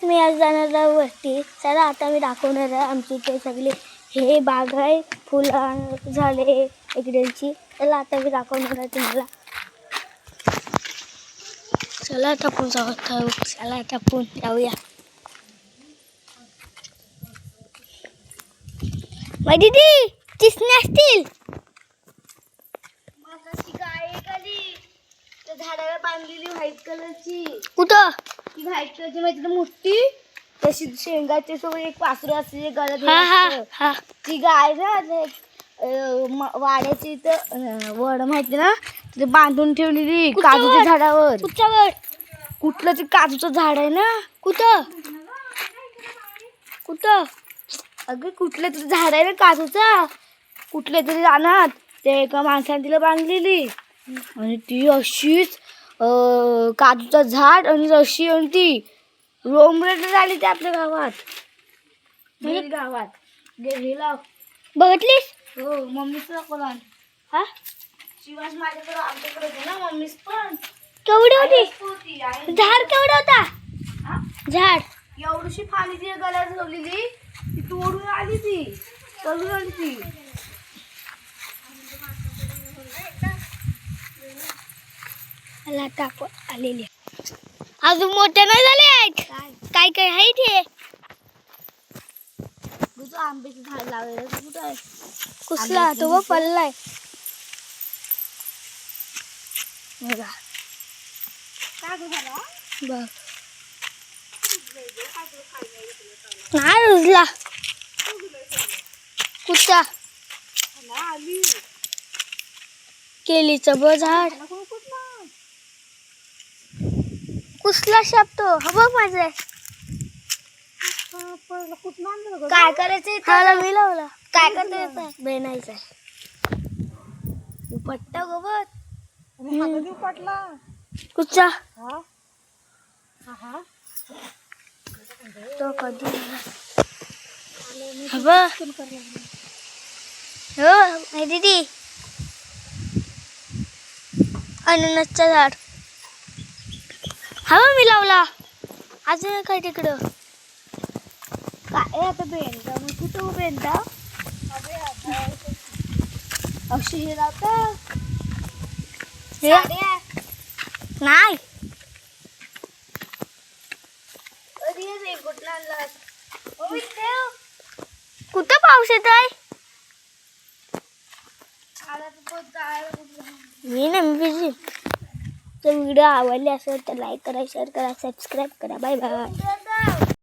मी आज जाणार आहे वरती. चला आता मी दाखवणार आहे आमची इथे सगळी हे बाग आहे, फुलं झाले इकडेची. चला आता मी दाखवणार आहे तुम्हाला. चला आता आपण चला आता आपण जाऊया. माझी दीदी चिसणे असतील. झाडाला बांधलेली व्हाईट कलरची. कुठं? ती व्हाईट कलरची माहिती ना मोठी तशी शेंगाची सोबत एक पासरू असते गळ्यात. ती गाय ना वाड्याची इथं वड माहिती ना तिथे बांधून ठेवलेली काजूच्या झाडावर. कुठलं ते काजूचं झाड आहे ना. कुठं कुठं अगं कुठलं तरी झाड आहे ना काजूचा, कुठल्या तरी रानात. ते एका माणसाने तिला बांधलेली आणि ती अशीच काजूचं झाड आणि अशी आणि ती रोमरेट झाली ते आपल्या गावात. गावात बघितलीस? हो, मम्मीच कोण हा शिवाज माझ्याकडे आमच्याकडे होते ना. मम्मीच पण केवढी होती. झाड केवढा होता. झाड एवढीशी फांदी ती गळ्यात ठेवलेली. ती तोडून आली, ती तोडून आली ती. मला टाकू आलेली अजून मोठे नाही झाले आहेत. काय काय आहे ते. आंब्याचं झाड लावलेलं कुठं आहे. कुसला तो व पडलाय बघा. बघ नाही रुजला. कुठचा केलीचं ब झाड कुसला शापतो. हा बघ माझं काय करायचं मी लावला. काय करता बेनायचं पट्टा गवत पटला कुठचा तो कधी हो दीदी. अननसचं झाड हा मी लावला. अजून काय तिकडं काय आता बेंदा मग कुठं बेंदा अशी हे राहतं नाही. कुठं पाऊस येत आहे. मी ना मी बिझी. तर व्हिडिओ आवडले असेल तर लाईक करा, शेअर करा, सबस्क्राईब करा. Bye bye.